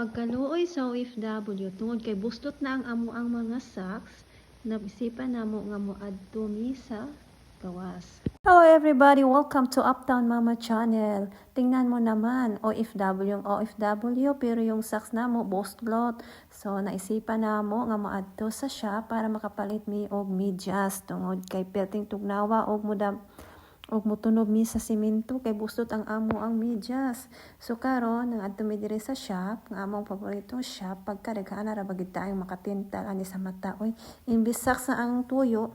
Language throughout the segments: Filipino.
Pagkaluoy sa OFW tungod kay bustot na ang amo ang mga socks, nabisipan namo nga moadto mi sa gawas. Hello everybody, welcome to Uptown Mama Channel. Tingnan mo naman, OFW yung OFW pero yung socks namo bustlot. So naisipan namo nga moadto sa shop para makapalit mi og medyas tungod kay perting tugnawa og motunog mi sa simento kay bustot ang amo ang medyas. So karon nangadto mi diri sa shop, nga among paboritong shop, pagka daghan ra bagid tayong makatintal ani sa mata. Oy, imbis saksa ang tuyo,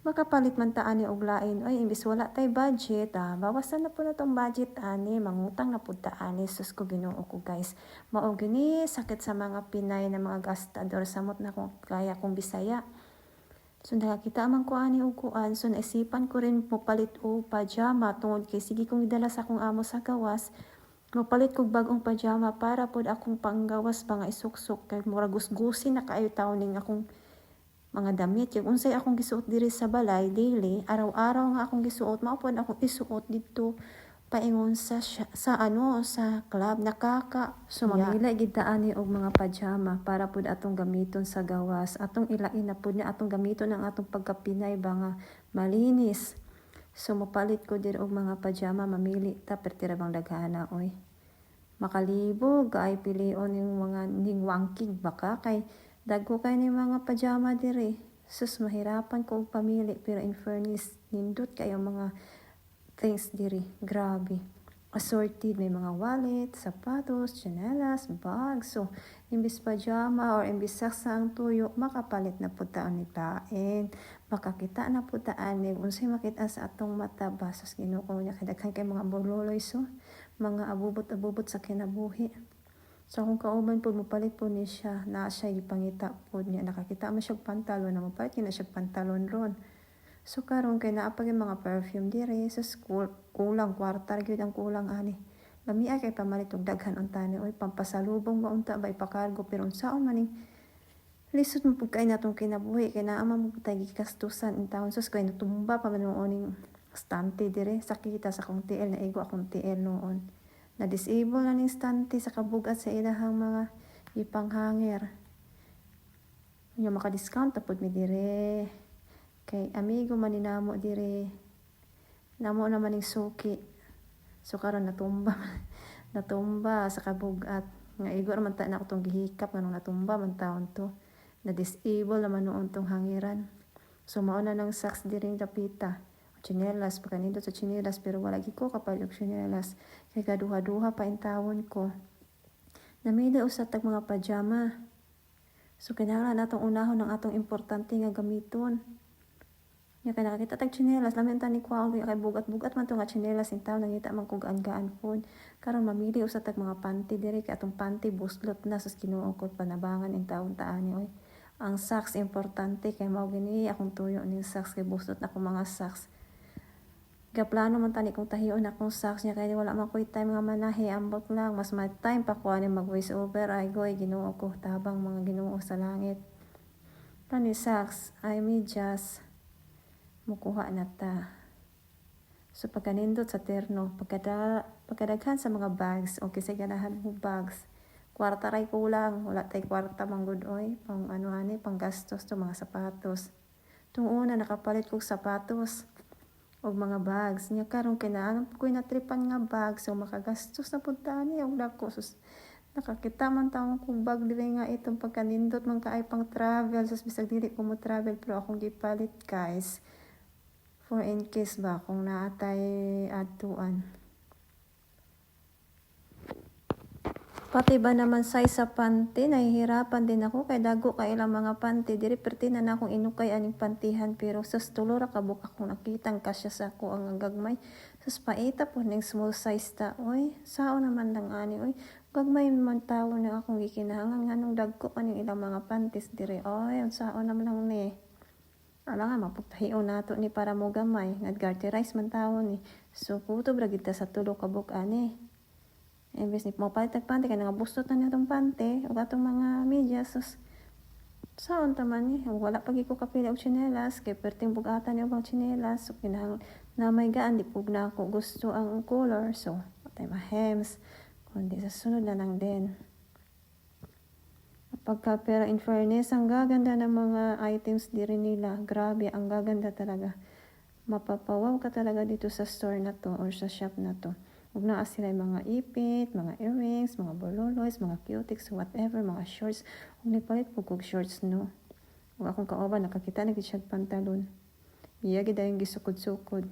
makapalit man ta ani og lain. Oy, imbis wala tay budget, bawasan na po na tong budget ani, mangutang na pud ta ani. Sus ko Ginoo ko guys. Mao gini sakit sa mga Pinay na mga gastador, samot na kung kaya kong Bisaya. So nakakita man ko ani og kuan, so naisipan ko rin mopalit og pajama tungod kay sige kong idala sa akong amo sa gawas. Mopalit kog bagong pajama para pod akong panggawas ba nga isuksok kay murag gusgusin na kaayo taon ning akong mga damit. Yung unsay akong gisuot diri sa balay daily, araw-araw nga akong gisuot, mao pod akong isuot dito paingon sa club nakaka. So mamili gid ta ani og mga pajama para pud atong gamiton sa gawas. Atong ilain na pud na atong gamiton ang atong pagkapinay ba nga malinis. So mopalit ko diri og mga pajama, mamili ta pertira bang daghana oy. Makalibog ay pilion yung mga ningwangkig baka kay dagko kay ni mga pajama diri. Sus mahirapan ko og pamili pero in fairness nindot kayo mga things diri, grabe. Assorted, may mga wallet, sapatos, tsinelas, bags. So, imbis pajama or imbis saksa ang tuyo, makapalit na po taan ni paen. Makakita na po taan ni unsay makita sa atong mata. Basos Ginoo ko niya kadaghan kay mga bululoy. So, mga abubot-abubot sa kinabuhi. So, kung kauban po, mapalit po ni siya, na siya ipangita po niya. Nakakita mo siya pantalon, na mapalit niya na siya pantalon ron. So karon kay naa pa mga perfume diri sa school, kulang kwarta gyud ang kulang ani. Lami kay pamalit og daghan untani oy, pampasalubong ba unta ba ipakargo pero unsaon maning lisod mo pud kay natong kinabuhi kay naa man mo tay gikastusan in taon. Sus kay natumba pa man oning stante diri, sakita sa akong TL, naigo akong TL noon. Na disable na ning stante sa kabugat sa ilahang mga ipanghanger. Nya maka-discount tapod mi dire. Kay amigo maninamo dire, namo naman ning suki. So karon natumba sa kabugat nga igo man ta na ko tong gihikap nganong natumba man taon to, na disable naman noon tong hangiran. So mao na nang socks diring dapita, tsinelas pagkanindot sa tsinelas pero wala gid ko kapalit og tsinelas kay gaduha-duha pa in tawon ko. Namili usab tag mga pajama. So kinahanglan natong unahon ang atong importante nga gamiton. Nya kay nakakita tag tsinelas, lamin ta ni kuwaon kay bugat-bugat man to nga tsinelas in taon, nangita man kog gaan-gaan pod. Karon mamili usa tag mga panty diri kay atong panty buslot na sus Ginoo ko panabangan in taon taani oy. Ang socks importante kay mao gini akong tuyo ning socks kay buslot na ko mga socks. Gaplano man tani kong tahion akong socks nya kay wala man koy time nga manahi, ambot lang mas may time pa ko ani mag voice over. Ay goy Ginoo ko, tabang mga Ginoo sa langit. Kani socks ay medyas mukuha na ta. So pagkanindot sa terno, pagkadaghan sa mga bags o kisay ganahan mo bags, kwarta ray kulang, wala tay kwarta manggod oy, pang ano ani, pang gastos to mga sapatos. Tung una nakapalit kog sapatos og mga bags, nya karon kinahanglan ko natripan nga bags, so makagastos na pud ta ani og dako. Sus nakakita man taon kog bag dili nga itong pagkanindot man kaay pang travel, sus bisag dili ko mo travel pero akong gipalit guys. For in case ba kung naatay adtuan. Pati ba naman size sa panty, nahihirapan din ako kay dago kay ilang mga panty diri perti na akong inukay aning pantihan pero sus tulo ra ka buka akong nakitang kasya sa ako ang gagmay. Sus paita po ning small size ta oy. Sao naman lang ani oy. Gagmay man tawo na akong gikinahanglan nganong dagko aning ilang mga panties diri oy. Sao naman lang ni. Ala nga mapugtahion nato ni para mo gamay, naggarterize man tawo ni. So kutob ra gid ta sa tulo ka buk ani. Imbes ni mapalit tag panty kay nangabustot na nitong panty ug atong mga medyas. Sus saon ta man ni, wala pa gid ko kapili og tsinelas kay perting bugatan ni og tsinelas. So kinahanglan na may gaan di pug na ako gusto ang color. So patay ma hems kundi sa sunod na lang din. Pagka-pera, in fairness, ang gaganda ng mga items diri nila. Grabe, ang gaganda talaga. Mapapawaw ka talaga dito sa store na to or sa shop na to. Huwag na sila yung mga ipit, mga earrings, mga bololoys, mga cutics, whatever, mga shorts. Huwag nipalit po kog shorts, no? Huwag akong kaoba, nakakita na siya pantalon. Iyagi dahil gisukod-sukod.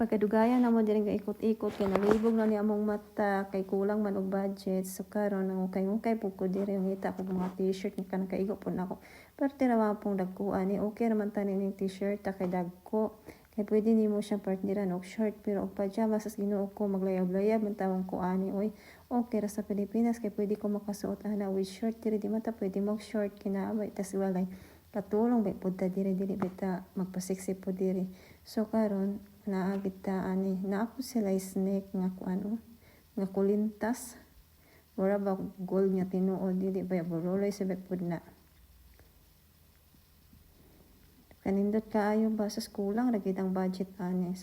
Pagkadugayan na mo din nga ikot-ikot kay nalibog na ni among mata kay kulang man og budget so karon ang ukay pud ko diri yung hita ko mga t-shirt nga kanang kaigo pud nako pero tirawa pong dagkuan ni okay raman tani ning t-shirt ta kay dagko kay pwede nimo siyang partneran og short pero og pajamas as Ginoo ko maglayab-layab man tawong kuani oy okay ra sa Pilipinas kay pwede ko makasuot ana with short diri di man ta pwede mag short kinaabay tas walay katulong bay pud ta diri bita magpasiksi pud diri so karon naagit ta ani naapos sila snake nga kuano nga kulintas wala ba gold nga tinuod dili ba boroloy sa pud na kanindot kaayo ba sa kulang ra gid ang budget ani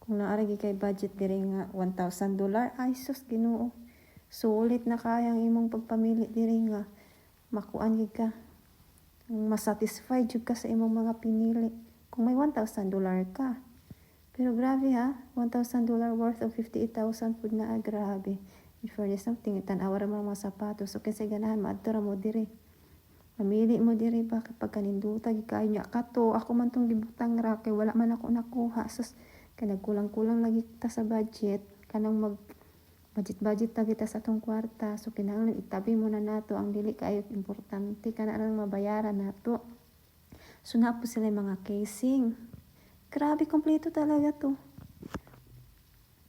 kung naara gid kay budget diri nga $1,000 ay sus Ginoo sulit na kaya ang imong pagpamili diri nga makuan gid ka masatisfied jud ka sa imong mga pinili kung may $1,000 ka. Pero grabe ha, $1,000 worth of 58,000 pud na grabe. For something tan-awa ra mga sapatos so kinsa ganahan maadto ra mo diri. Mamili mo diri ba kapag kaninduta gikayo nya kato ako man tong gibutang ra kay wala man ako nakuha sus kay nagkulang-kulang lagi ta sa budget kanang mag budget ta kita sa atong kwarta so kinahanglan itabi mo na nato ang dili kaayo importante kana lang mabayaran nato. So na po sila mga casing. Grabe, kompleto talaga to.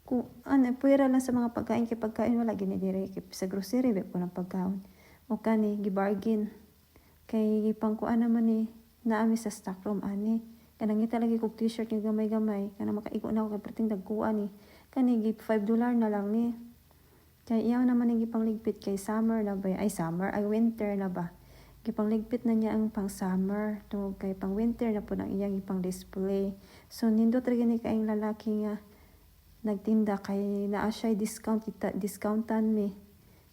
Kung puwera lang sa mga pagkain kay pagkain wala ginidire kay sa grocery po ng pagkaon. O kani gibargain. Kay pangkuan naman ni naami sa stock room ani. Kanang ngita lagi kog t-shirt nga gamay-gamay kanang makaigo na ako kay perting dagkuan ni. Kani gi $5 na lang ni. Kay iyaw naman ni gipangligpit kay summer na ba ay summer ay winter na ba. Gipangligpit na niya ang pang summer to kay pang winter na po ang iyang ipang display so nindot ra gini kaayong lalaki nga nagtinda kay naa siya discountan mi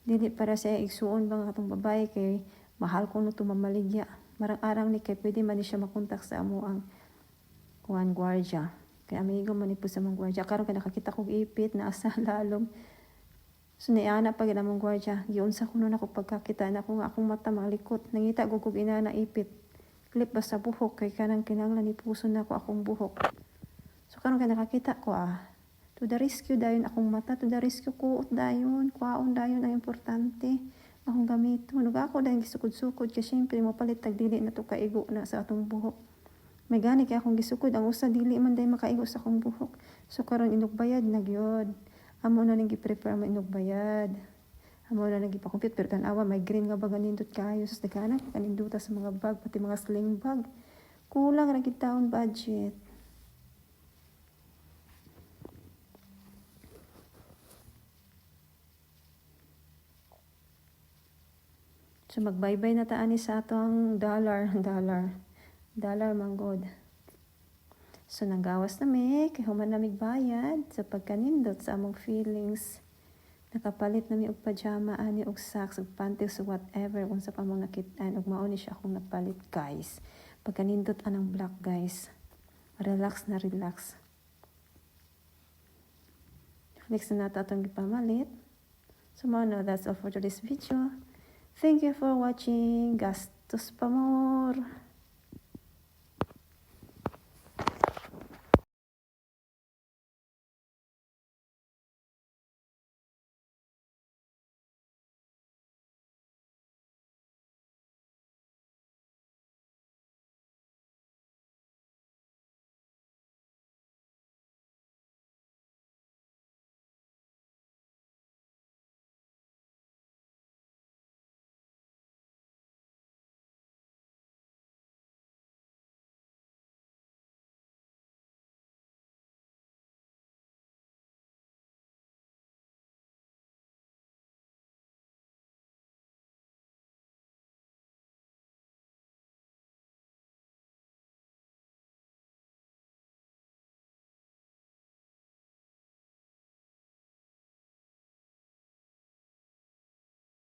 dili para sa igsuon bang atong babae kay mahal ko no to mamaligya marang-arang ni kay pwede man ni siya makontak sa amo ang kuan gwardiya kay amigo man ni po sa mga gwardiya karon kay nakakita kog ipit na asa lalom. So niana pag namong gwardiya, giunsa kuno nako pagkakita na ko nga akong mata malikot. Nangita ko kog ina na ipit. Clip ba sa buhok kay kanang kinahanglan ni puso nako akong buhok. So karon kay nakakita ko to the rescue dayon akong mata, to the rescue kuot dayon, kwaon dayon ang importante. Akong gamiton. Ug ako dayon gisukod-sukod kay syempre mapalit tag dili na to kaigo na sa atong buhok. May gani kay akong gisukod ang usa dili man day makaigo sa akong buhok. So karon inugbayad na gyud. Amo na nang gi-prepare mo inog bayad. Amo na nang gipa-compute pero tan-awa may green nga bag nindot kayo sus dagana kaninduta sa mga bag pati mga sling bag. Kulang ra gid taon budget. So magbaybay na ta ani sa atong dollar manggod. So nanggawas na mi kay human na bayad sa pagkanindot sa among feelings. Nakapalit na mi og pajama ani og socks og panties og whatever unsa pa mong nakit-an og mao ni siya akong napalit guys. Pagkanindot anang black guys. Relax na relax. Next na nato atong gipamalit. So mao na that's all for today's video. Thank you for watching. Gastos pa more.